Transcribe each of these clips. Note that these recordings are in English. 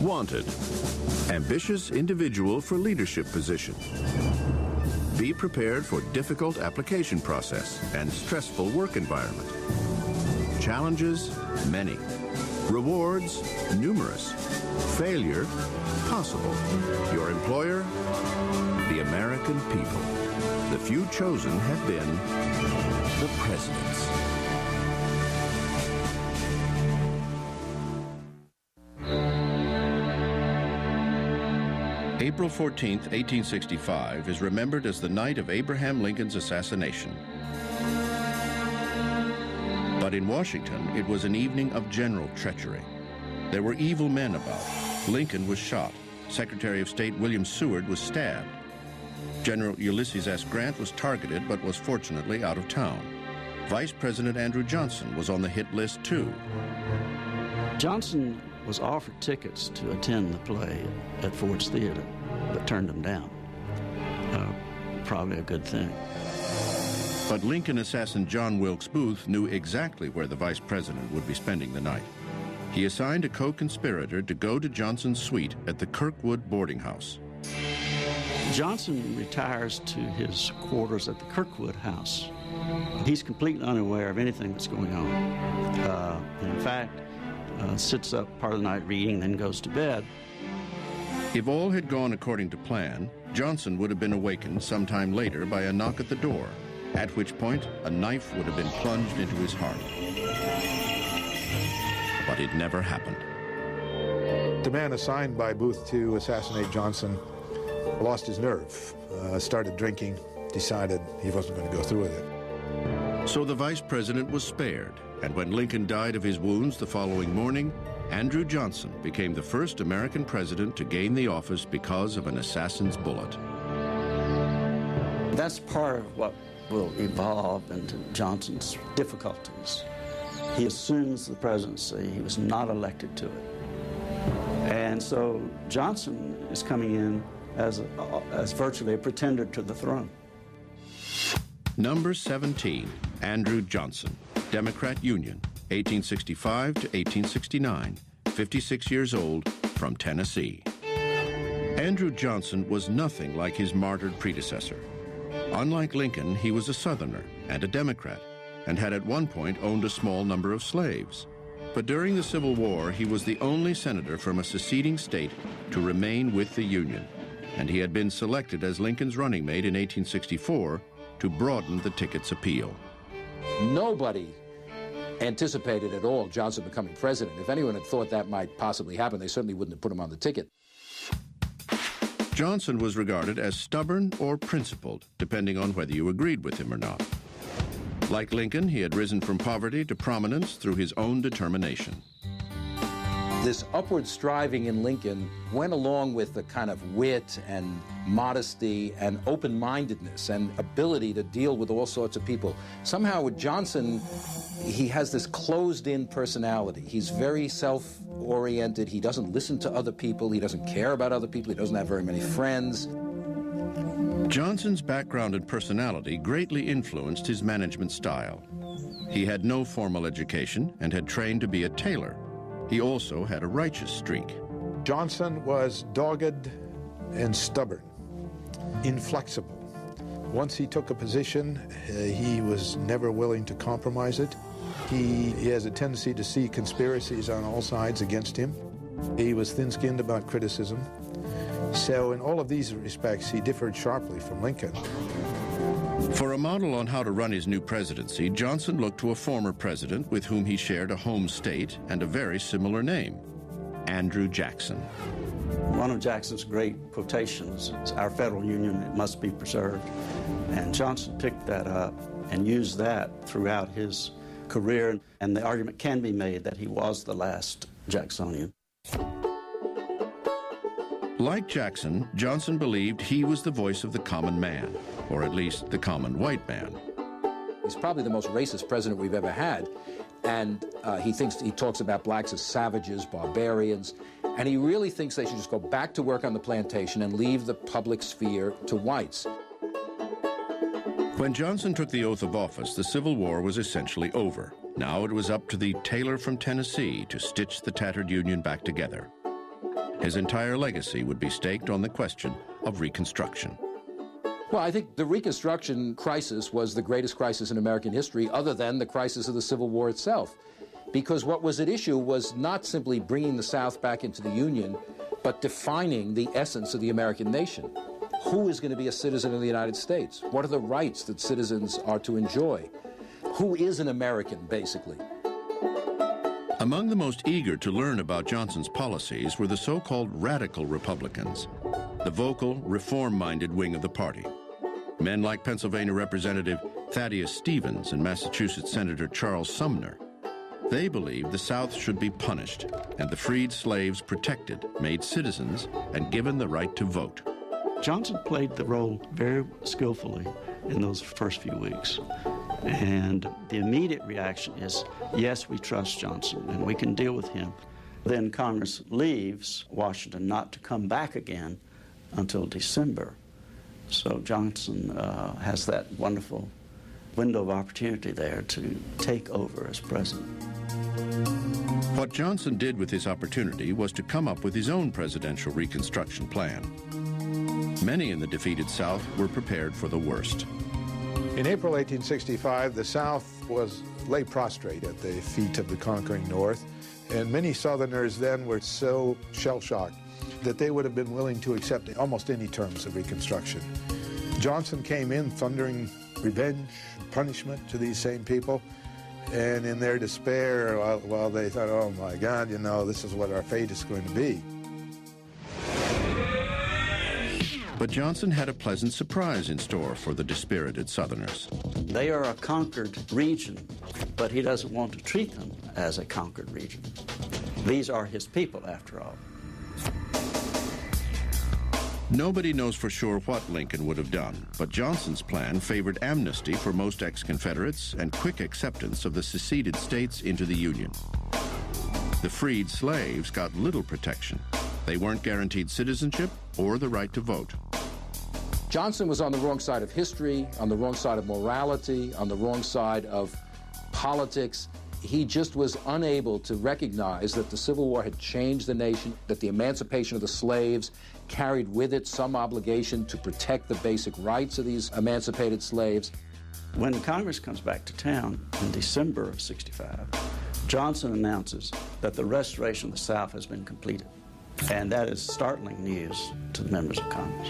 Wanted. Ambitious individual for leadership position. Be prepared for difficult application process and stressful work environment. Challenges, many. Rewards, numerous. Failure, possible. Your employer, the American people. The few chosen have been the presidents. April 14th, 1865 is remembered as the night of Abraham Lincoln's assassination. But in Washington, it was an evening of general treachery. There were evil men about. Lincoln was shot. Secretary of State William Seward was stabbed. General Ulysses S. Grant was targeted but was fortunately out of town. Vice President Andrew Johnson was on the hit list too. Johnson was offered tickets to attend the play at Ford's Theater, but turned them down. Probably a good thing. But Lincoln assassin John Wilkes Booth knew exactly where the vice president would be spending the night. He assigned a co-conspirator to go to Johnson's suite at the Kirkwood boarding house. Johnson retires to his quarters at the Kirkwood house. He's completely unaware of anything that's going on. In fact, sits up part of the night reading, then goes to bed. If all had gone according to plan, Johnson would have been awakened sometime later by a knock at the door, at which point a knife would have been plunged into his heart. But it never happened. The man assigned by Booth to assassinate Johnson lost his nerve, started drinking, decided he wasn't going to go through with it. So the vice president was spared, and when Lincoln died of his wounds the following morning, Andrew Johnson became the first American president to gain the office because of an assassin's bullet. That's part of what will evolve into Johnson's difficulties. He assumes the presidency. He was not elected to it. And so Johnson is coming in as virtually a pretender to the throne. Number 17, Andrew Johnson, Democrat Union, 1865 to 1869, 56 years old, from Tennessee. Andrew Johnson was nothing like his martyred predecessor. Unlike Lincoln, he was a Southerner and a Democrat, and had at one point owned a small number of slaves. But during the Civil War, he was the only senator from a seceding state to remain with the Union, and he had been selected as Lincoln's running mate in 1864 to broaden the ticket's appeal. Nobody anticipated at all Johnson becoming president. If anyone had thought that might possibly happen, they certainly wouldn't have put him on the ticket. Johnson was regarded as stubborn or principled, depending on whether you agreed with him or not. Like Lincoln, he had risen from poverty to prominence through his own determination. This upward striving in Lincoln went along with the kind of wit and modesty and open-mindedness and ability to deal with all sorts of people. Somehow with Johnson, he has this closed-in personality. He's very self-oriented. He doesn't listen to other people. He doesn't care about other people. He doesn't have very many friends. Johnson's background and personality greatly influenced his management style. He had no formal education and had trained to be a tailor. He also had a righteous streak. Johnson was dogged and stubborn, inflexible. Once he took a position, he was never willing to compromise it. He has a tendency to see conspiracies on all sides against him. He was thin-skinned about criticism. So in all of these respects, he differed sharply from Lincoln. For a model on how to run his new presidency, Johnson looked to a former president with whom he shared a home state and a very similar name, Andrew Jackson. One of Jackson's great quotations is, "Our federal union, it must be preserved." And Johnson picked that up and used that throughout his career, and the argument can be made that he was the last Jacksonian. Like Jackson, Johnson believed he was the voice of the common man, or at least the common white man. He's probably the most racist president we've ever had, and he talks about blacks as savages, barbarians, and he really thinks they should just go back to work on the plantation and leave the public sphere to whites. When Johnson took the oath of office, the Civil War was essentially over. Now it was up to the tailor from Tennessee to stitch the tattered Union back together. His entire legacy would be staked on the question of Reconstruction. Well, I think the Reconstruction crisis was the greatest crisis in American history, other than the crisis of the Civil War itself. Because what was at issue was not simply bringing the South back into the Union, but defining the essence of the American nation. Who is going to be a citizen of the United States? What are the rights that citizens are to enjoy? Who is an American, basically? Among the most eager to learn about Johnson's policies were the so-called radical Republicans, the vocal, reform-minded wing of the party. Men like Pennsylvania Representative Thaddeus Stevens and Massachusetts Senator Charles Sumner. They believed the South should be punished and the freed slaves protected, made citizens, and given the right to vote. Johnson played the role very skillfully in those first few weeks. And the immediate reaction is, yes, we trust Johnson and we can deal with him. Then Congress leaves Washington not to come back again until December. So Johnson has that wonderful window of opportunity there to take over as president. What Johnson did with his opportunity was to come up with his own presidential Reconstruction plan. Many in the defeated South were prepared for the worst. In April 1865, the South lay prostrate at the feet of the conquering North, and many Southerners then were so shell-shocked that they would have been willing to accept almost any terms of Reconstruction. Johnson came in thundering revenge, punishment to these same people, and in their despair, while they thought, oh my God, you know, this is what our fate is going to be. But Johnson had a pleasant surprise in store for the dispirited Southerners. They are a conquered region, but he doesn't want to treat them as a conquered region. These are his people, after all. Nobody knows for sure what Lincoln would have done, but Johnson's plan favored amnesty for most ex-Confederates and quick acceptance of the seceded states into the Union. The freed slaves got little protection. They weren't guaranteed citizenship or the right to vote. Johnson was on the wrong side of history, on the wrong side of morality, on the wrong side of politics. He just was unable to recognize that the Civil War had changed the nation, that the emancipation of the slaves carried with it some obligation to protect the basic rights of these emancipated slaves. When Congress comes back to town in December of '65, Johnson announces that the restoration of the South has been completed. And that is startling news to the members of Congress.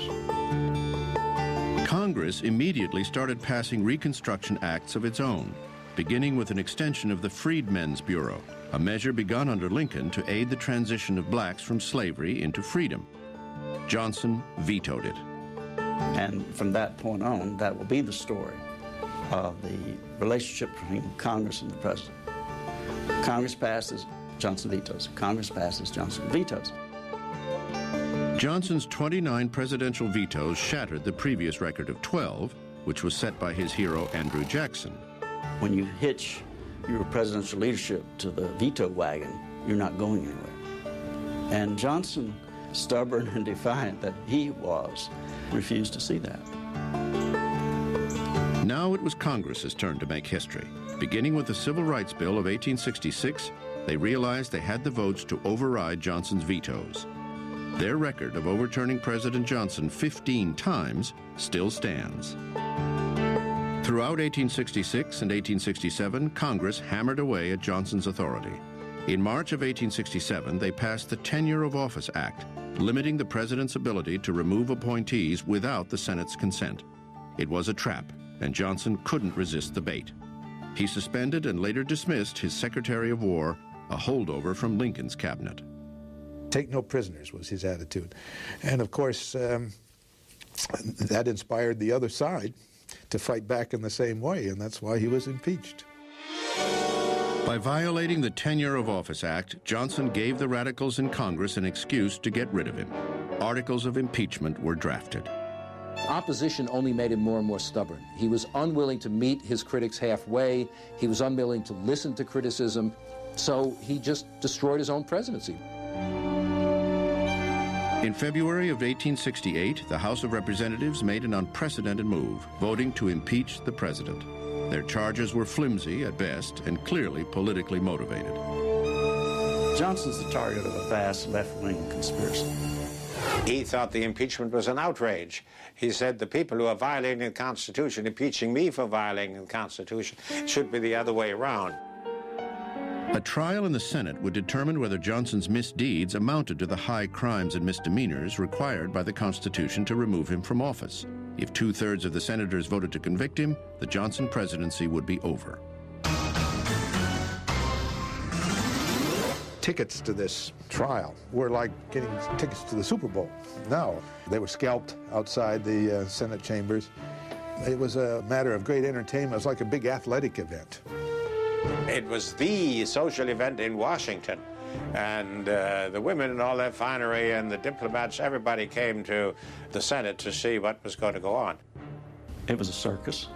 Congress immediately started passing Reconstruction Acts of its own, beginning with an extension of the Freedmen's Bureau, a measure begun under Lincoln to aid the transition of blacks from slavery into freedom. Johnson vetoed it. And from that point on, that will be the story of the relationship between Congress and the president. Congress passes, Johnson vetoes. Congress passes, Johnson vetoes. Johnson's 29 presidential vetoes shattered the previous record of 12, which was set by his hero Andrew Jackson. When you hitch your presidential leadership to the veto wagon, you're not going anywhere. And Johnson, stubborn and defiant that he was, refused to see that. Now it was Congress's turn to make history. Beginning with the Civil Rights Bill of 1866, they realized they had the votes to override Johnson's vetoes. Their record of overturning President Johnson 15 times still stands. Throughout 1866 and 1867, Congress hammered away at Johnson's authority. In March of 1867, they passed the Tenure of Office Act, limiting the president's ability to remove appointees without the Senate's consent. It was a trap, and Johnson couldn't resist the bait. He suspended and later dismissed his Secretary of War, a holdover from Lincoln's cabinet. Take no prisoners was his attitude. And of course, that inspired the other side to fight back in the same way, and that's why he was impeached. By violating the Tenure of Office Act, Johnson gave the radicals in Congress an excuse to get rid of him. Articles of impeachment were drafted. Opposition only made him more and more stubborn. He was unwilling to meet his critics halfway. He was unwilling to listen to criticism. So he just destroyed his own presidency. In February of 1868, the House of Representatives made an unprecedented move, voting to impeach the president. Their charges were flimsy at best and clearly politically motivated. Johnson's the target of a vast left-wing conspiracy. He thought the impeachment was an outrage. He said the people who are violating the Constitution, impeaching me for violating the Constitution, should be the other way around. A trial in the Senate would determine whether Johnson's misdeeds amounted to the high crimes and misdemeanors required by the Constitution to remove him from office. If 2/3 of the senators voted to convict him, the Johnson presidency would be over. Tickets to this trial were like getting tickets to the Super Bowl. No, they were scalped outside the Senate chambers. It was a matter of great entertainment. It was like a big athletic event. It was the social event in Washington. And the women and all their finery and the diplomats, everybody came to the Senate to see what was going to go on. It was a circus,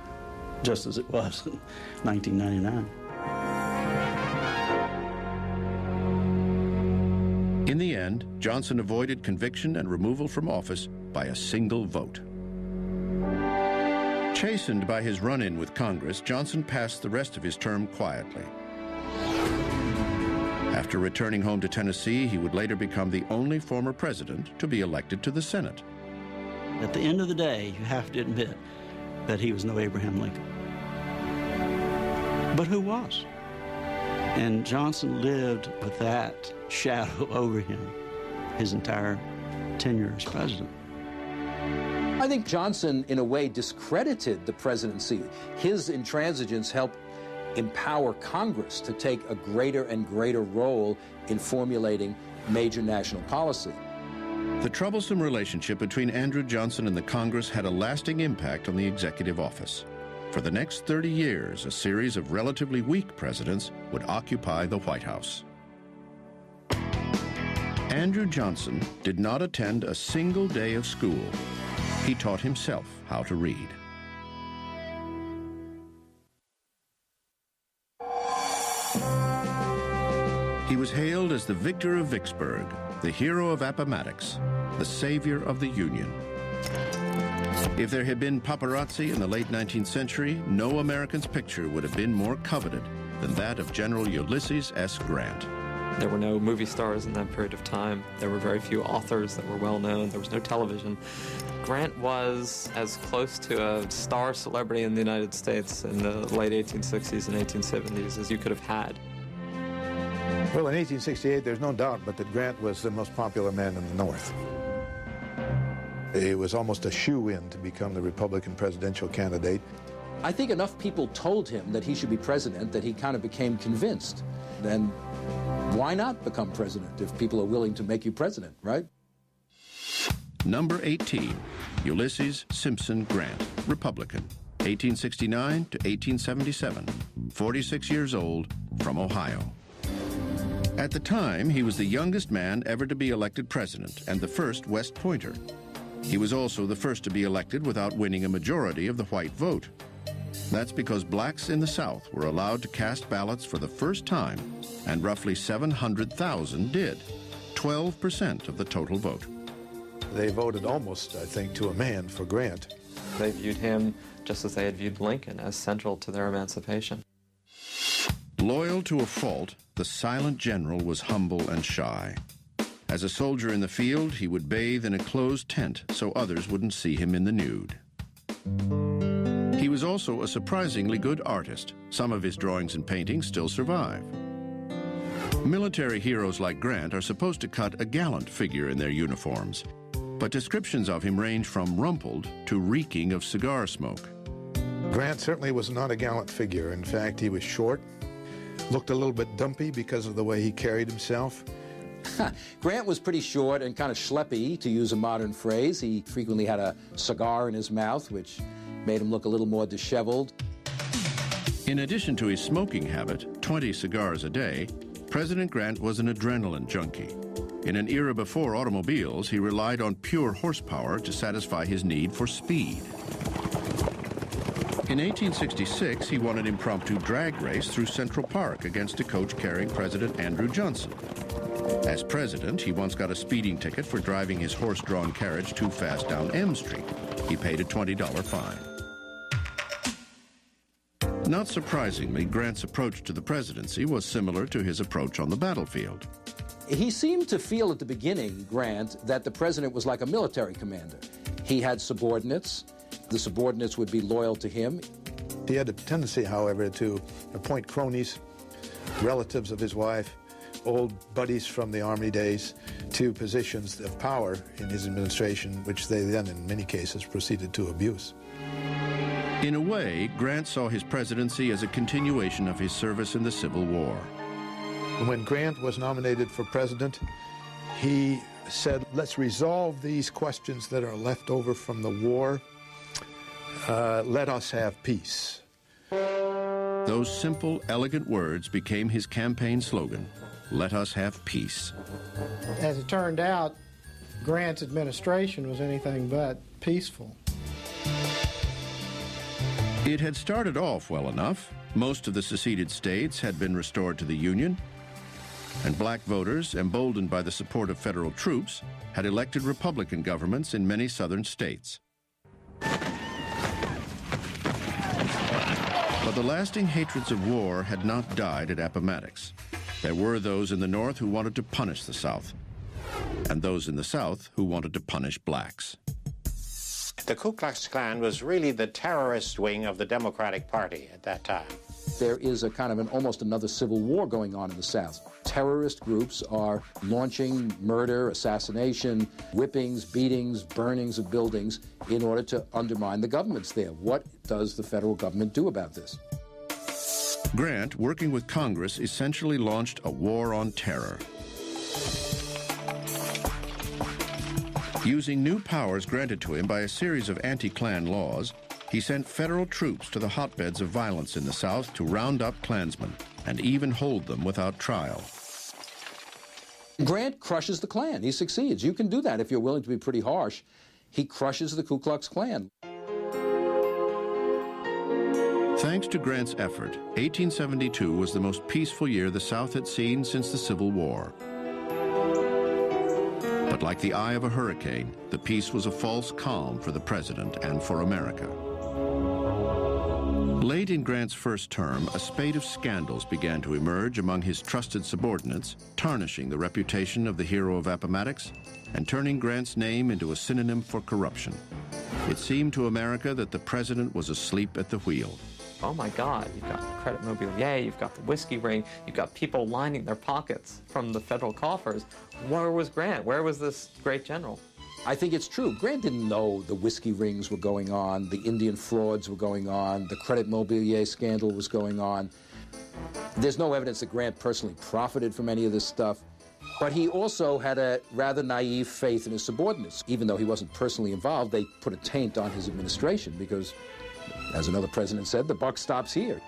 just as it was in 1999. In the end, Johnson avoided conviction and removal from office by a single vote. Chastened by his run-in with Congress, Johnson passed the rest of his term quietly. After returning home to Tennessee, he would later become the only former president to be elected to the Senate. At the end of the day, you have to admit that he was no Abraham Lincoln. But who was? And Johnson lived with that shadow over him his entire tenure as president. I think Johnson, in a way, discredited the presidency. His intransigence helped empower Congress to take a greater and greater role in formulating major national policy. The troublesome relationship between Andrew Johnson and the Congress had a lasting impact on the executive office. For the next 30 years, a series of relatively weak presidents would occupy the White House. Andrew Johnson did not attend a single day of school. He taught himself how to read. He was hailed as the victor of Vicksburg, the hero of Appomattox, the savior of the Union. If there had been paparazzi in the late 19th century, no American's picture would have been more coveted than that of General Ulysses S. Grant. There were no movie stars in that period of time. There were very few authors that were well known. There was no television. Grant was as close to a star celebrity in the United States in the late 1860s and 1870s as you could have had. Well, in 1868, there's no doubt but that Grant was the most popular man in the North. It was almost a shoo-in to become the Republican presidential candidate. I think enough people told him that he should be president that he kind of became convinced. Then why not become president if people are willing to make you president, right? Number 18, Ulysses Simpson Grant, Republican, 1869 to 1877, 46 years old, from Ohio. At the time, he was the youngest man ever to be elected president and the first West Pointer. He was also the first to be elected without winning a majority of the white vote. That's because blacks in the South were allowed to cast ballots for the first time, and roughly 700,000 did, 12% of the total vote. They voted almost, I think, to a man for Grant. They viewed him just as they had viewed Lincoln, as central to their emancipation. Loyal to a fault, the silent general was humble and shy. As a soldier in the field, he would bathe in a closed tent so others wouldn't see him in the nude. He was also a surprisingly good artist. Some of his drawings and paintings still survive. Military heroes like Grant are supposed to cut a gallant figure in their uniforms, but descriptions of him range from rumpled to reeking of cigar smoke. Grant certainly was not a gallant figure. In fact, he was short, looked a little bit dumpy because of the way he carried himself. Grant was pretty short and kind of schleppy, to use a modern phrase. He frequently had a cigar in his mouth, which made him look a little more disheveled. In addition to his smoking habit, 20 cigars a day, President Grant was an adrenaline junkie. In an era before automobiles, he relied on pure horsepower to satisfy his need for speed. In 1866, he won an impromptu drag race through Central Park against a coach carrying President Andrew Johnson. As president, he once got a speeding ticket for driving his horse-drawn carriage too fast down M Street. He paid a $20 fine. Not surprisingly, Grant's approach to the presidency was similar to his approach on the battlefield. He seemed to feel at the beginning, Grant, that the president was like a military commander. He had subordinates. The subordinates would be loyal to him. He had a tendency, however, to appoint cronies, relatives of his wife, old buddies from the Army days, to positions of power in his administration, which they then, in many cases, proceeded to abuse. In a way, Grant saw his presidency as a continuation of his service in the Civil War. When Grant was nominated for president, he said, let's resolve these questions that are left over from the war. Let us have peace. Those simple, elegant words became his campaign slogan, let us have peace. As it turned out, Grant's administration was anything but peaceful. It had started off well enough. Most of the seceded states had been restored to the Union, and black voters, emboldened by the support of federal troops, had elected Republican governments in many southern states. But the lasting hatreds of war had not died at Appomattox. There were those in the North who wanted to punish the South, and those in the South who wanted to punish blacks. The Ku Klux Klan was really the terrorist wing of the Democratic Party at that time. There is a kind of almost another civil war going on in the South. Terrorist groups are launching murder, assassination, whippings, beatings, burnings of buildings in order to undermine the governments there. What does the federal government do about this? Grant, working with Congress, essentially launched a war on terror. Using new powers granted to him by a series of anti-Klan laws, he sent federal troops to the hotbeds of violence in the South to round up Klansmen and even hold them without trial. Grant crushes the Klan. He succeeds. You can do that if you're willing to be pretty harsh. He crushes the Ku Klux Klan. Thanks to Grant's effort, 1872 was the most peaceful year the South had seen since the Civil War. But like the eye of a hurricane, the peace was a false calm for the president and for America. Late in Grant's first term, a spate of scandals began to emerge among his trusted subordinates, tarnishing the reputation of the hero of Appomattox and turning Grant's name into a synonym for corruption. It seemed to America that the president was asleep at the wheel. Oh my God, you've got the credit mobilier, you've got the whiskey ring, you've got people lining their pockets from the federal coffers. Where was Grant? Where was this great general? I think it's true. Grant didn't know the whiskey rings were going on, the Indian frauds were going on, the credit mobilier scandal was going on. There's no evidence that Grant personally profited from any of this stuff, but he also had a rather naive faith in his subordinates. Even though he wasn't personally involved, they put a taint on his administration because, as another president said, the buck stops here.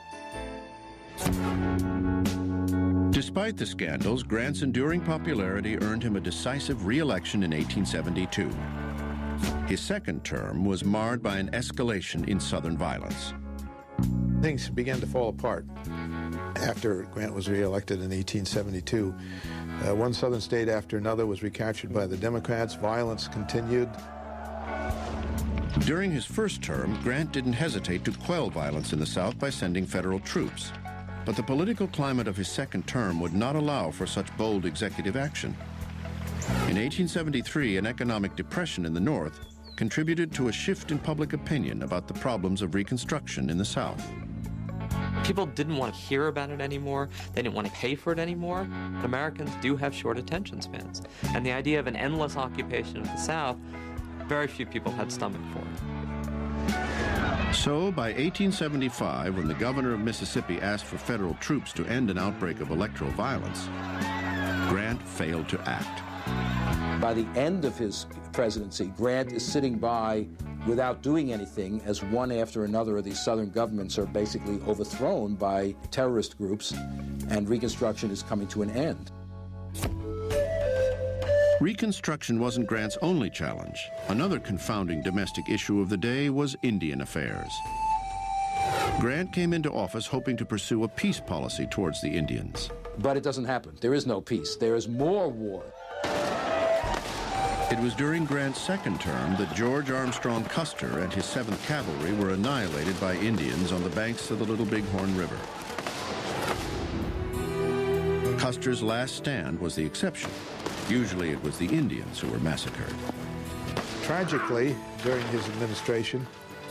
Despite the scandals, Grant's enduring popularity earned him a decisive re-election in 1872. His second term was marred by an escalation in Southern violence. Things began to fall apart after Grant was re-elected in 1872. One southern state after another was recaptured by the Democrats. Violence continued. During his first term, Grant didn't hesitate to quell violence in the South by sending federal troops. But the political climate of his second term would not allow for such bold executive action. In 1873, an economic depression in the North contributed to a shift in public opinion about the problems of Reconstruction in the South. People didn't want to hear about it anymore. They didn't want to pay for it anymore. Americans do have short attention spans. And the idea of an endless occupation of the South, very few people had stomach for it. So, by 1875, when the governor of Mississippi asked for federal troops to end an outbreak of electoral violence, Grant failed to act. By the end of his presidency, Grant is sitting by without doing anything as one after another of these southern governments are basically overthrown by terrorist groups, and Reconstruction is coming to an end. Reconstruction wasn't Grant's only challenge. Another confounding domestic issue of the day was Indian affairs. Grant came into office hoping to pursue a peace policy towards the Indians. But it doesn't happen. There is no peace. There is more war. It was during Grant's second term that George Armstrong Custer and his 7th Cavalry were annihilated by Indians on the banks of the Little Bighorn River. Custer's last stand was the exception. Usually it was the Indians who were massacred. Tragically, during his administration,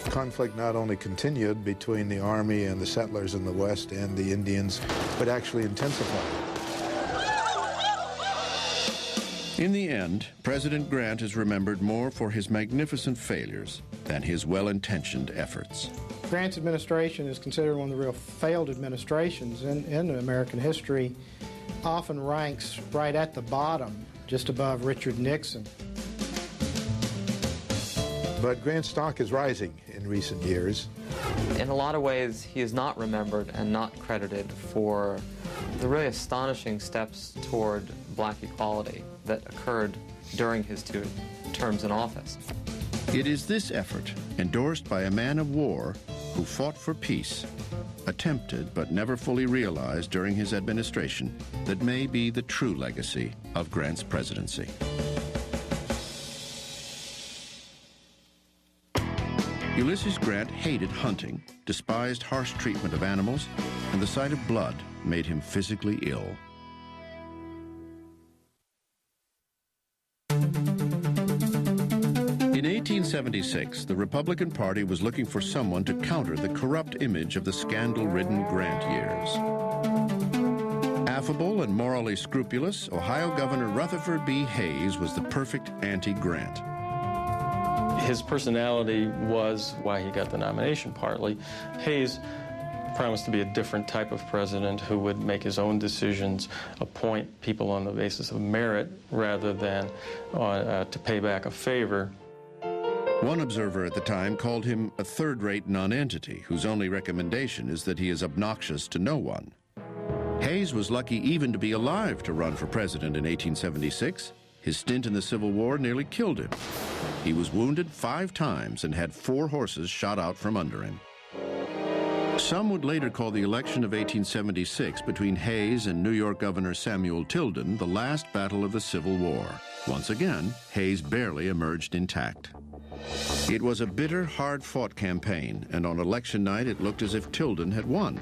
conflict not only continued between the Army and the settlers in the West and the Indians, but actually intensified. In the end, President Grant is remembered more for his magnificent failures than his well-intentioned efforts. Grant's administration is considered one of the real failed administrations in American history, often ranks right at the bottom, just above Richard Nixon. But Grant's stock is rising in recent years. In a lot of ways, he is not remembered and not credited for the really astonishing steps toward black equality that occurred during his 2 terms in office. It is this effort, endorsed by a man of war who fought for peace, attempted but never fully realized during his administration, that may be the true legacy of Grant's presidency. Ulysses Grant hated hunting, despised harsh treatment of animals, and the sight of blood made him physically ill. In 1876, the Republican Party was looking for someone to counter the corrupt image of the scandal-ridden Grant years. Affable and morally scrupulous, Ohio Governor Rutherford B. Hayes was the perfect anti-Grant. His personality was why he got the nomination, partly. Hayes promised to be a different type of president who would make his own decisions, appoint people on the basis of merit rather than to pay back a favor. One observer at the time called him a third-rate nonentity whose only recommendation is that he is obnoxious to no one. Hayes was lucky even to be alive to run for president in 1876. His stint in the Civil War nearly killed him. He was wounded 5 times and had 4 horses shot out from under him. Some would later call the election of 1876 between Hayes and New York Governor Samuel Tilden the last battle of the Civil War. Once again, Hayes barely emerged intact. It was a bitter, hard-fought campaign, and on election night it looked as if Tilden had won.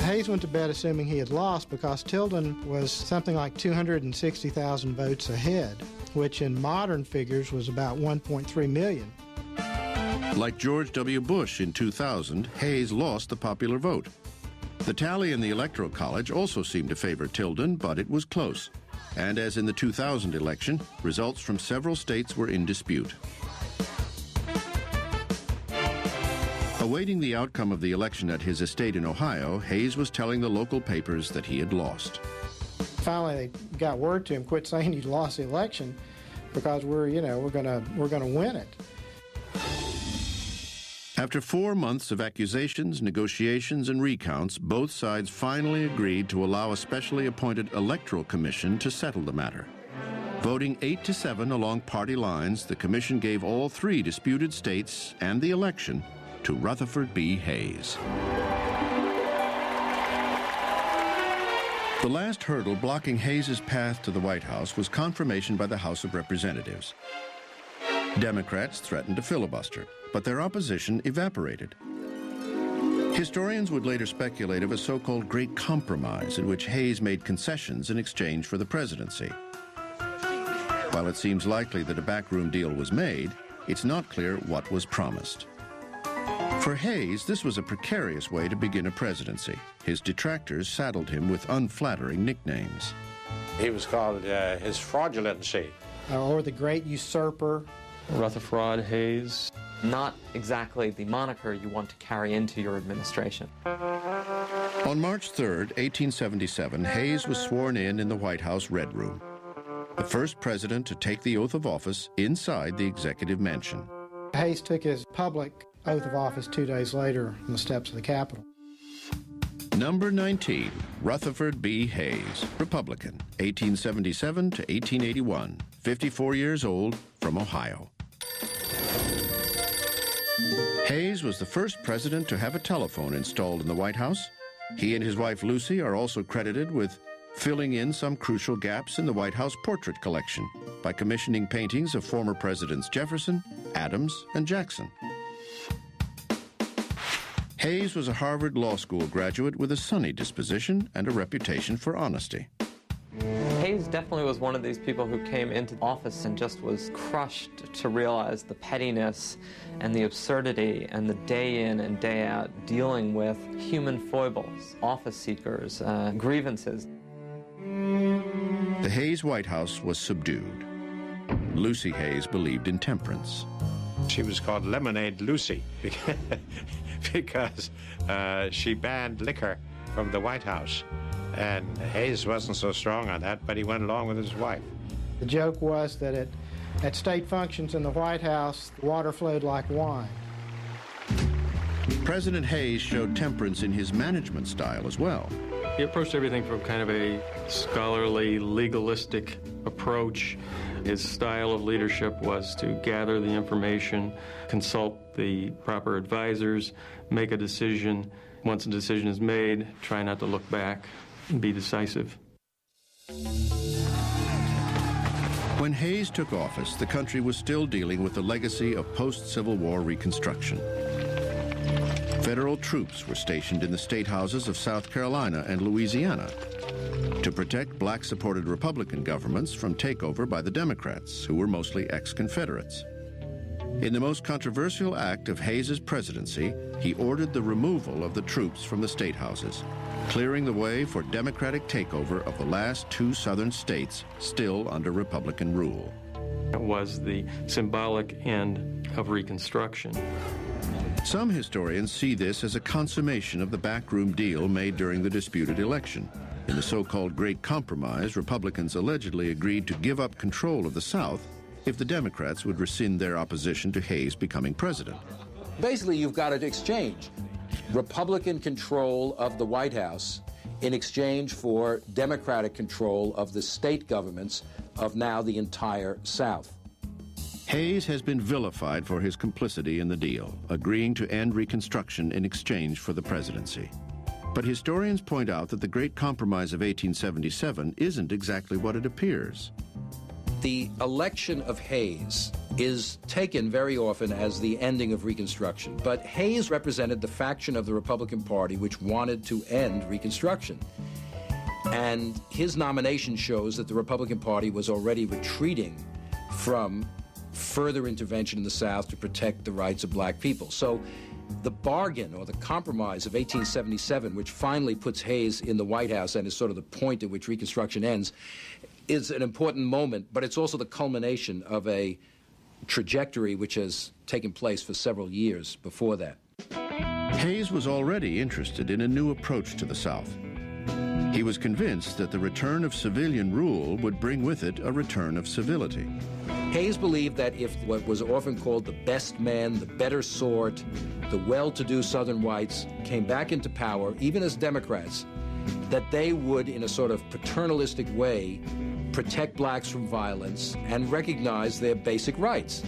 Hayes went to bed assuming he had lost because Tilden was something like 260,000 votes ahead, which in modern figures was about 1.3 million. Like George W. Bush in 2000, Hayes lost the popular vote. The tally in the Electoral College also seemed to favor Tilden, but it was close. And as in the 2000 election, results from several states were in dispute. Awaiting the outcome of the election at his estate in Ohio, Hayes was telling the local papers that he had lost. Finally, they got word to him, quit saying he'd lost the election because we're gonna win it. After 4 months of accusations, negotiations, and recounts, both sides finally agreed to allow a specially appointed electoral commission to settle the matter. Voting 8-7 along party lines, the commission gave all 3 disputed states and the election to Rutherford B. Hayes. The last hurdle blocking Hayes's path to the White House was confirmation by the House of Representatives. Democrats threatened to filibuster, but their opposition evaporated. Historians would later speculate of a so-called Great Compromise in which Hayes made concessions in exchange for the presidency. While it seems likely that a backroom deal was made, it's not clear what was promised. For Hayes, this was a precarious way to begin a presidency. His detractors saddled him with unflattering nicknames. He was called his fraudulency. Or the Great Usurper. Rutherford Hayes. Not exactly the moniker you want to carry into your administration. On March 3rd, 1877, Hayes was sworn in the White House Red Room, the first president to take the oath of office inside the executive mansion. Hayes took his public oath of office 2 days later on the steps of the Capitol. Number 19, Rutherford B. Hayes, Republican, 1877 to 1881, 54 years old, from Ohio. Hayes was the first president to have a telephone installed in the White House. He and his wife Lucy are also credited with filling in some crucial gaps in the White House portrait collection by commissioning paintings of former Presidents Jefferson, Adams, and Jackson. Hayes was a Harvard Law School graduate with a sunny disposition and a reputation for honesty. Hayes definitely was one of these people who came into office and just was crushed to realize the pettiness and the absurdity and the day in and day out dealing with human foibles, office seekers, grievances. The Hayes White House was subdued. Lucy Hayes believed in temperance. She was called Lemonade Lucy because she banned liquor from the White House. And Hayes wasn't so strong on that, but he went along with his wife. The joke was that at state functions in the White House, water flowed like wine. President Hayes showed temperance in his management style as well. He approached everything from kind of a scholarly, legalistic approach. His style of leadership was to gather the information, consult the proper advisors, make a decision. Once a decision is made, try not to look back and be decisive. When Hayes took office, the country was still dealing with the legacy of post-Civil War Reconstruction. Federal troops were stationed in the state houses of South Carolina and Louisiana to protect black-supported Republican governments from takeover by the Democrats, who were mostly ex-Confederates. In the most controversial act of Hayes's presidency, he ordered the removal of the troops from the state houses, clearing the way for Democratic takeover of the last two southern states still under Republican rule. It was the symbolic end of Reconstruction. Some historians see this as a consummation of the backroom deal made during the disputed election. In the so-called Great Compromise, Republicans allegedly agreed to give up control of the South if the Democrats would rescind their opposition to Hayes becoming president. Basically, you've got to exchange Republican control of the White House in exchange for Democratic control of the state governments of now the entire South. Hayes has been vilified for his complicity in the deal, agreeing to end Reconstruction in exchange for the presidency. But historians point out that the Great Compromise of 1877 isn't exactly what it appears. The election of Hayes is taken very often as the ending of Reconstruction, but Hayes represented the faction of the Republican Party which wanted to end Reconstruction. And his nomination shows that the Republican Party was already retreating from further intervention in the South to protect the rights of black people. So the bargain or the compromise of 1877, which finally puts Hayes in the White House and is sort of the point at which Reconstruction ends, is an important moment, but it's also the culmination of a trajectory which has taken place for several years before that. Hayes was already interested in a new approach to the South. He was convinced that the return of civilian rule would bring with it a return of civility. Hayes believed that if what was often called the best men, the better sort, the well-to-do Southern whites came back into power, even as Democrats, that they would, in a sort of paternalistic way, protect blacks from violence and recognize their basic rights.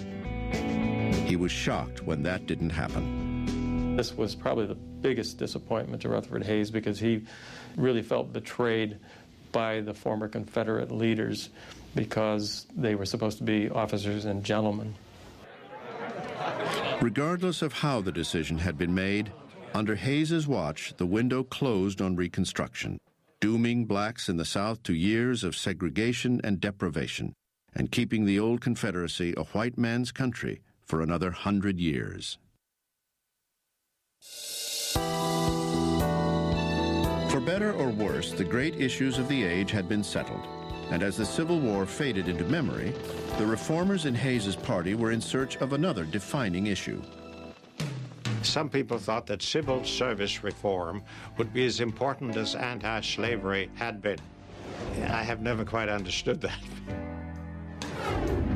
He was shocked when that didn't happen. This was probably the biggest disappointment to Rutherford Hayes because he really felt betrayed by the former Confederate leaders because they were supposed to be officers and gentlemen. Regardless of how the decision had been made, under Hayes's watch, the window closed on Reconstruction, dooming blacks in the South to years of segregation and deprivation, and keeping the old Confederacy a white man's country for another 100 years. For better or worse, the great issues of the age had been settled, and as the Civil War faded into memory, the reformers in Hayes's party were in search of another defining issue. Some people thought that civil service reform would be as important as anti-slavery had been. I have never quite understood that.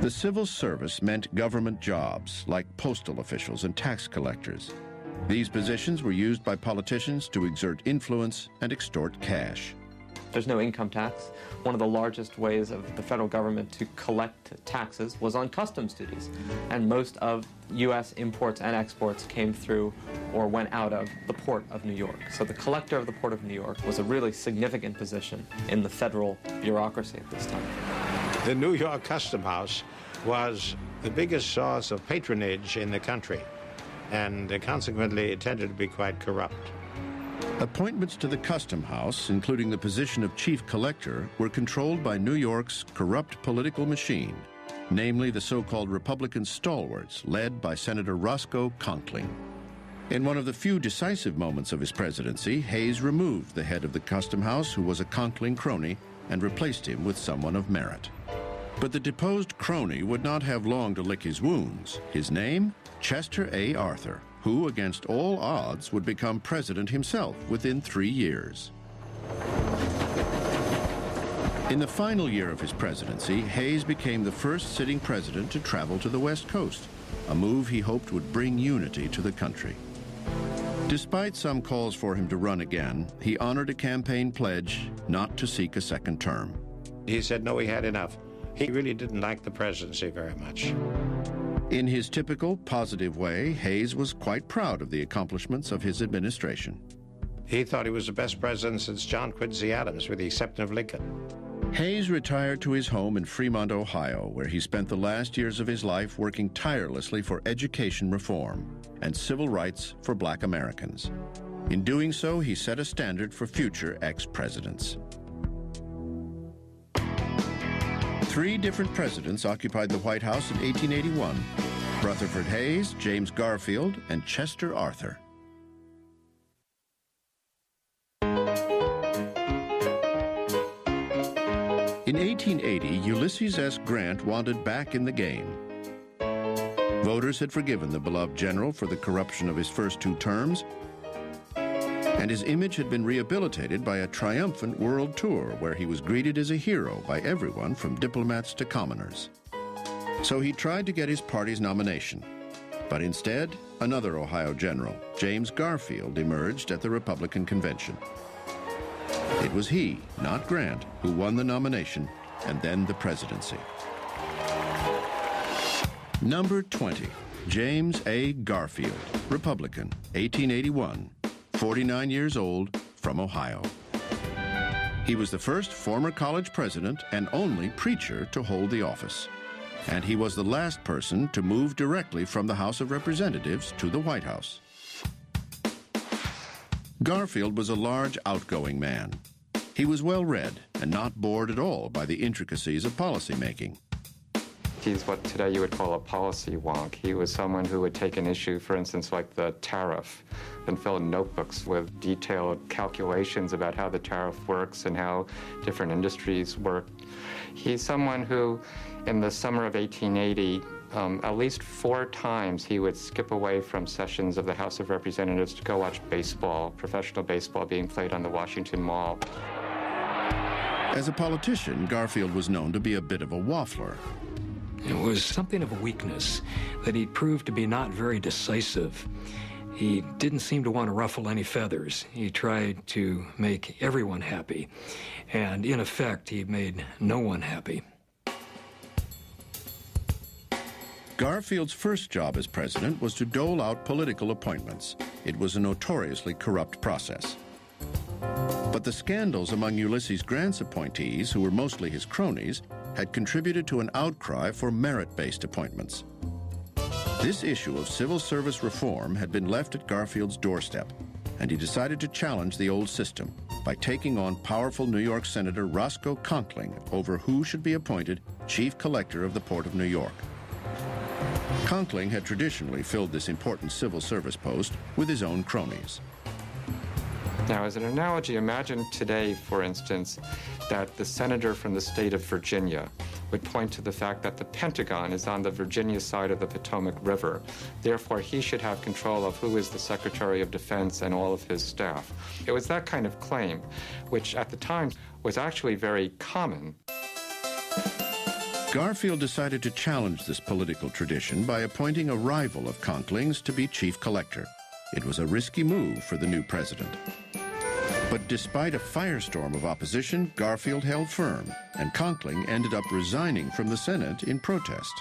The civil service meant government jobs like postal officials and tax collectors. These positions were used by politicians to exert influence and extort cash. There's no income tax. One of the largest ways of the federal government to collect taxes was on customs duties. And most of U.S. imports and exports came through or went out of the Port of New York. So the collector of the Port of New York was a really significant position in the federal bureaucracy at this time. The New York Custom House was the biggest source of patronage in the country. and consequently it tended to be quite corrupt. Appointments to the Custom House, including the position of chief collector, were controlled by New York's corrupt political machine, namely the so-called Republican stalwarts led by Senator Roscoe Conkling. In one of the few decisive moments of his presidency, Hayes removed the head of the Custom House, who was a Conkling crony, and replaced him with someone of merit. But the deposed crony would not have long to lick his wounds. His name? Chester A. Arthur, who, against all odds, would become president himself within 3 years. In the final year of his presidency, Hayes became the first sitting president to travel to the West Coast, a move he hoped would bring unity to the country. Despite some calls for him to run again, he honored a campaign pledge not to seek a second term. He said no, he had enough. He really didn't like the presidency very much. In his typical positive way, Hayes was quite proud of the accomplishments of his administration. He thought he was the best president since John Quincy Adams, with the exception of Lincoln. Hayes retired to his home in Fremont, Ohio, where he spent the last years of his life working tirelessly for education reform and civil rights for Black Americans. In doing so, he set a standard for future ex-presidents. 3 different presidents occupied the White House in 1881: Rutherford Hayes, James Garfield, and Chester Arthur. In 1880, Ulysses S. Grant wanted back in the game. Voters had forgiven the beloved general for the corruption of his first 2 terms, and his image had been rehabilitated by a triumphant world tour where he was greeted as a hero by everyone from diplomats to commoners. So he tried to get his party's nomination, but instead, another Ohio general, James Garfield, emerged at the Republican convention. It was he, not Grant, who won the nomination and then the presidency. Number 20, James A. Garfield, Republican, 1881, 49 years old, from Ohio. He was the first former college president and only preacher to hold the office. And he was the last person to move directly from the House of Representatives to the White House. Garfield was a large, outgoing man. He was well-read and not bored at all by the intricacies of policymaking. He's what today you would call a policy wonk. He was someone who would take an issue, for instance, like the tariff, and fill notebooks with detailed calculations about how the tariff works and how different industries work. He's someone who, in the summer of 1880, at least 4 times he would skip away from sessions of the House of Representatives to go watch baseball, professional baseball being played on the Washington Mall. As a politician, Garfield was known to be a bit of a waffler. It was something of a weakness that he proved to be not very decisive. He didn't seem to want to ruffle any feathers. He tried to make everyone happy, and in effect, he made no one happy. Garfield's first job as president was to dole out political appointments. It was a notoriously corrupt process. But the scandals among Ulysses Grant's appointees, who were mostly his cronies, had contributed to an outcry for merit-based appointments. This issue of civil service reform had been left at Garfield's doorstep, and he decided to challenge the old system by taking on powerful New York Senator Roscoe Conkling over who should be appointed chief collector of the Port of New York. Conkling had traditionally filled this important civil service post with his own cronies. Now, as an analogy, imagine today, for instance, that the senator from the state of Virginia would point to the fact that the Pentagon is on the Virginia side of the Potomac River. Therefore, he should have control of who is the Secretary of Defense and all of his staff. It was that kind of claim, which at the time was actually very common. Garfield decided to challenge this political tradition by appointing a rival of Conkling's to be chief collector. It was a risky move for the new president. But despite a firestorm of opposition, Garfield held firm, and Conkling ended up resigning from the Senate in protest.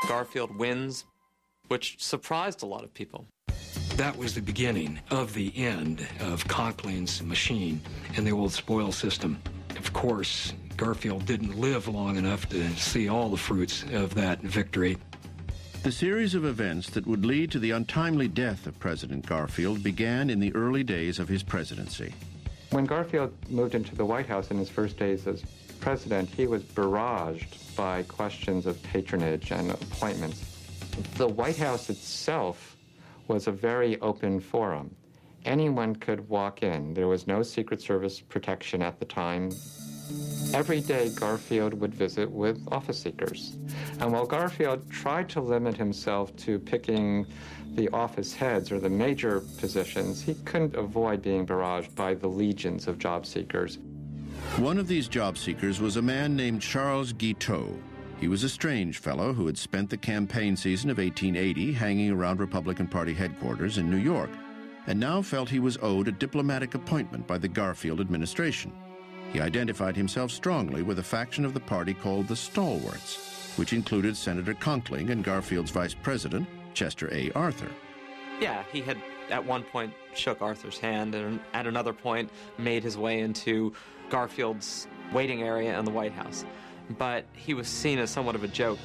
Garfield wins, which surprised a lot of people. That was the beginning of the end of Conkling's machine and the old spoil system. Of course, Garfield didn't live long enough to see all the fruits of that victory. The series of events that would lead to the untimely death of President Garfield began in the early days of his presidency. When Garfield moved into the White House in his first days as president, he was barraged by questions of patronage and appointments. The White House itself was a very open forum. Anyone could walk in. There was no Secret Service protection at the time. Every day, Garfield would visit with office seekers. And while Garfield tried to limit himself to picking the office heads or the major positions, he couldn't avoid being barraged by the legions of job seekers. One of these job seekers was a man named Charles Guiteau. He was a strange fellow who had spent the campaign season of 1880 hanging around Republican Party headquarters in New York, and now felt he was owed a diplomatic appointment by the Garfield administration. He identified himself strongly with a faction of the party called the Stalwarts, which included Senator Conkling and Garfield's vice president, Chester A. Arthur. Yeah, he had at one point shook Arthur's hand and at another point made his way into Garfield's waiting area in the White House. But he was seen as somewhat of a joke.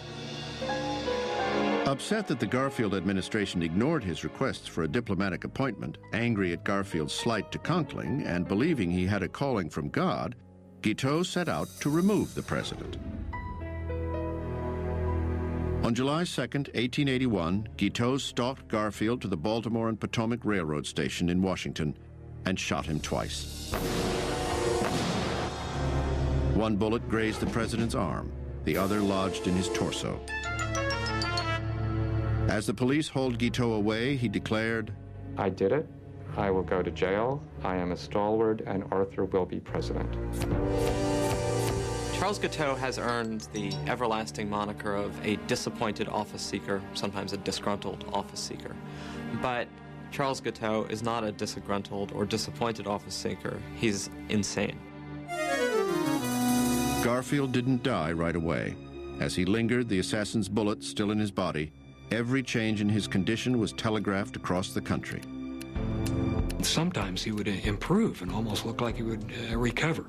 Upset that the Garfield administration ignored his requests for a diplomatic appointment, angry at Garfield's slight to Conkling, and believing he had a calling from God, Guiteau set out to remove the president. On July 2, 1881, Guiteau stalked Garfield to the Baltimore and Potomac Railroad station in Washington and shot him twice. One bullet grazed the president's arm, the other lodged in his torso. As the police hauled Guiteau away, he declared, "I did it. I will go to jail. I am a stalwart, and Arthur will be president." Charles Guiteau has earned the everlasting moniker of a disappointed office seeker, sometimes a disgruntled office seeker. But Charles Guiteau is not a disgruntled or disappointed office seeker. He's insane. Garfield didn't die right away. As he lingered, the assassin's bullet still in his body, every change in his condition was telegraphed across the country. Sometimes he would improve and almost look like he would recover.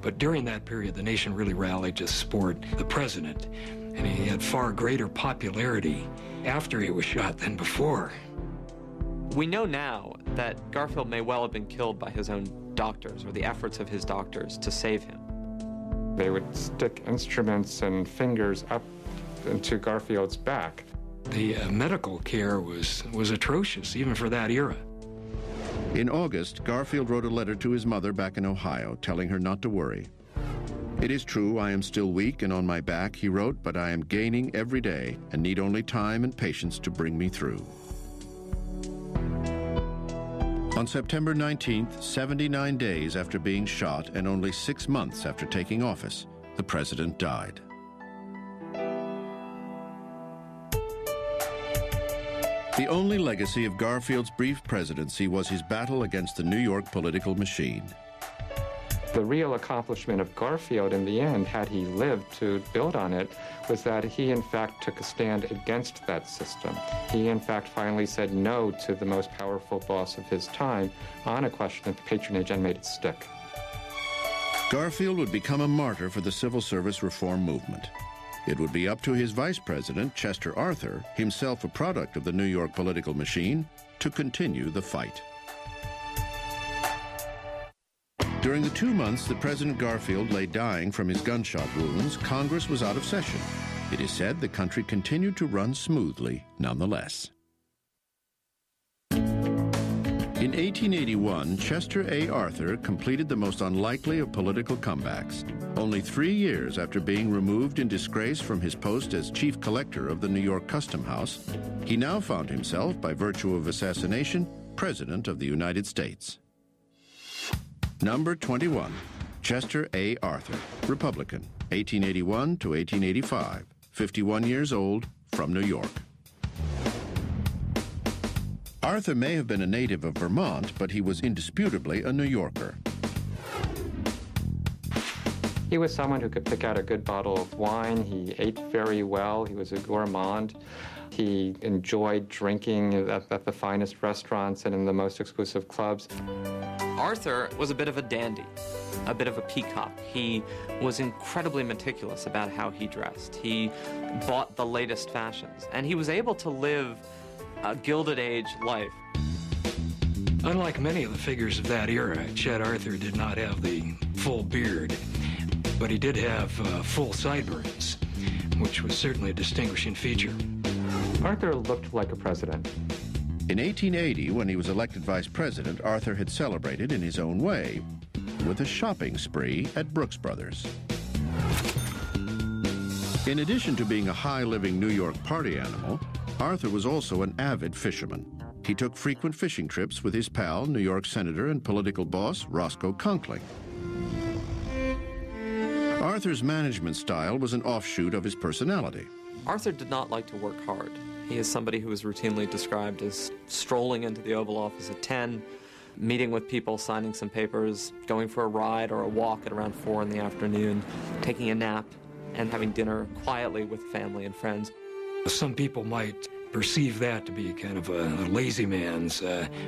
But during that period, the nation really rallied to support the president, and he had far greater popularity after he was shot than before. We know now that Garfield may well have been killed by his own doctors or the efforts of his doctors to save him. They would stick instruments and fingers up into Garfield's back. The medical care was atrocious, even for that era. In August, Garfield wrote a letter to his mother back in Ohio, telling her not to worry. "It is true I am still weak and on my back," he wrote, "but I am gaining every day and need only time and patience to bring me through." On September 19th, 79 days after being shot and only 6 months after taking office, the president died. The only legacy of Garfield's brief presidency was his battle against the New York political machine. The real accomplishment of Garfield in the end, had he lived to build on it, was that he in fact took a stand against that system. He in fact finally said no to the most powerful boss of his time on a question of patronage and made it stick. Garfield would become a martyr for the civil service reform movement. It would be up to his vice president, Chester Arthur, himself a product of the New York political machine, to continue the fight. During the 2 months that President Garfield lay dying from his gunshot wounds, Congress was out of session. It is said the country continued to run smoothly nonetheless. In 1881, Chester A. Arthur completed the most unlikely of political comebacks. Only 3 years after being removed in disgrace from his post as chief collector of the New York Custom House, he now found himself, by virtue of assassination, President of the United States. Number 21, Chester A. Arthur, Republican, 1881 to 1885, 51 years old, from New York. Arthur may have been a native of Vermont, but he was indisputably a New Yorker. He was someone who could pick out a good bottle of wine. He ate very well. He was a gourmand. He enjoyed drinking at the finest restaurants and in the most exclusive clubs. Arthur was a bit of a dandy. a bit of a peacock. He was incredibly meticulous about how he dressed. He bought the latest fashions, and he was able to live a Gilded Age life. Unlike many of the figures of that era, Chet Arthur did not have the full beard, but he did have full sideburns, which was certainly a distinguishing feature. Arthur looked like a president. In 1880, when he was elected vice president, Arthur had celebrated in his own way with a shopping spree at Brooks Brothers. In addition to being a high-living New York party animal, Arthur was also an avid fisherman. He took frequent fishing trips with his pal, New York Senator and political boss, Roscoe Conkling. Arthur's management style was an offshoot of his personality. Arthur did not like to work hard. He is somebody who is routinely described as strolling into the Oval Office at 10, meeting with people, signing some papers, going for a ride or a walk at around 4 in the afternoon, taking a nap, and having dinner quietly with family and friends. Some people might perceive that to be kind of a lazy man's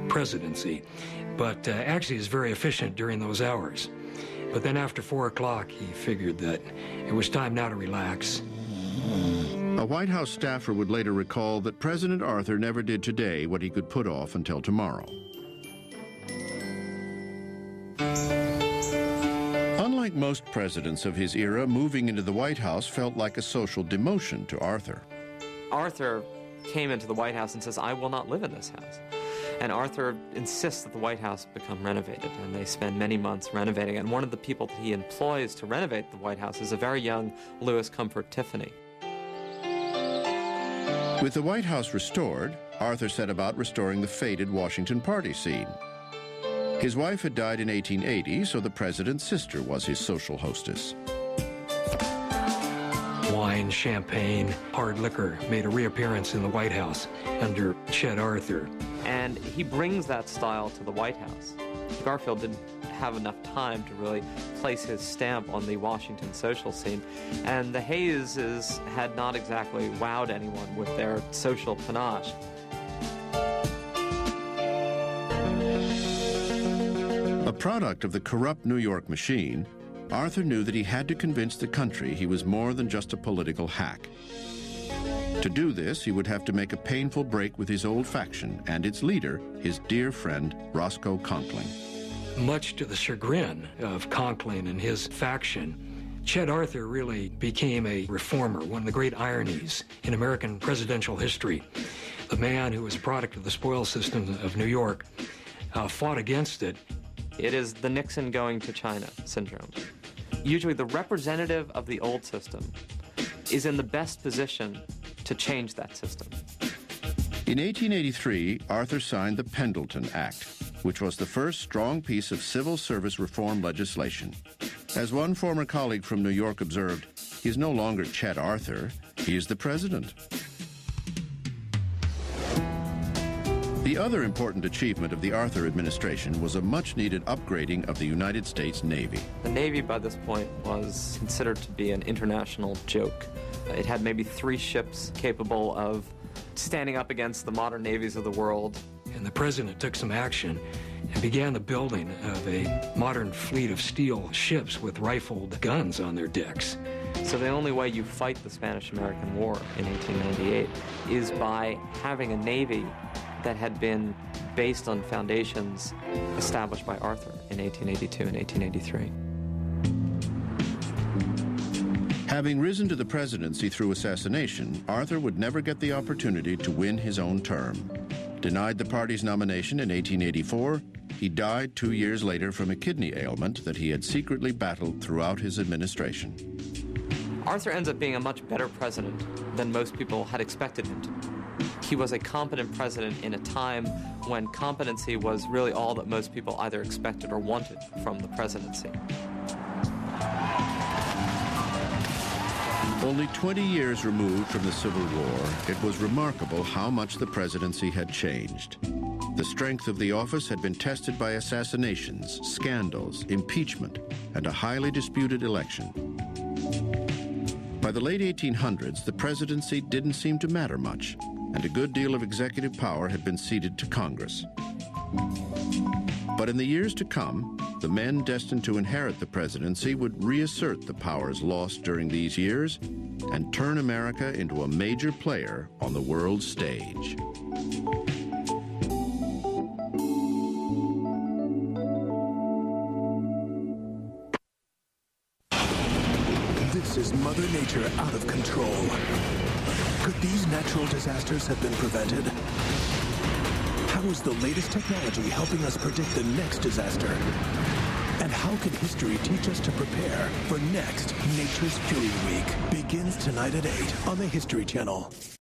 presidency, but actually is very efficient during those hours. But then after 4 o'clock, he figured that it was time now to relax. A White House staffer would later recall that President Arthur never did today what he could put off until tomorrow. Unlike most presidents of his era, moving into the White House felt like a social demotion to Arthur. Arthur came into the White House and says, "I will not live in this house." And Arthur insists that the White House become renovated, and they spend many months renovating. And one of the people that he employs to renovate the White House is a very young Louis Comfort Tiffany. With the White House restored, Arthur set about restoring the faded Washington party scene. His wife had died in 1880, so the president's sister was his social hostess. Wine, champagne, hard liquor made a reappearance in the White House under Chet Arthur. And he brings that style to the White House. Garfield didn't have enough time to really place his stamp on the Washington social scene, and the Hayeses had not exactly wowed anyone with their social panache. A product of the corrupt New York machine, Arthur knew that he had to convince the country he was more than just a political hack. To do this, he would have to make a painful break with his old faction and its leader, his dear friend, Roscoe Conkling. Much to the chagrin of Conkling and his faction, Chet Arthur really became a reformer, one of the great ironies in American presidential history. The man who was a product of the spoil system of New York fought against it. It is the Nixon going to China syndrome. Usually the representative of the old system is in the best position to change that system. In 1883, Arthur signed the Pendleton Act, which was the first strong piece of civil service reform legislation. As one former colleague from New York observed, he is no longer Chet Arthur, he is the president. The other important achievement of the Arthur administration was a much-needed upgrading of the United States Navy. The Navy by this point was considered to be an international joke. It had maybe 3 ships capable of standing up against the modern navies of the world. And the president took some action and began the building of a modern fleet of steel ships with rifled guns on their decks. So the only way you fight the Spanish-American War in 1898 is by having a navy that had been based on foundations established by Arthur in 1882 and 1883. Having risen to the presidency through assassination, Arthur would never get the opportunity to win his own term. Denied the party's nomination in 1884, he died 2 years later from a kidney ailment that he had secretly battled throughout his administration. Arthur ends up being a much better president than most people had expected him to be. He was a competent president in a time when competency was really all that most people either expected or wanted from the presidency. Only 20 years removed from the Civil War, it was remarkable how much the presidency had changed. The strength of the office had been tested by assassinations, scandals, impeachment, and a highly disputed election. By the late 1800s, the presidency didn't seem to matter much, and a good deal of executive power had been ceded to Congress. But in the years to come, the men destined to inherit the presidency would reassert the powers lost during these years and turn America into a major player on the world stage. This is Mother Nature out of control. Could these natural disasters have been prevented? How is the latest technology helping us predict the next disaster? And how can history teach us to prepare for next Nature's Fury Week? Begins tonight at 8 on the History Channel.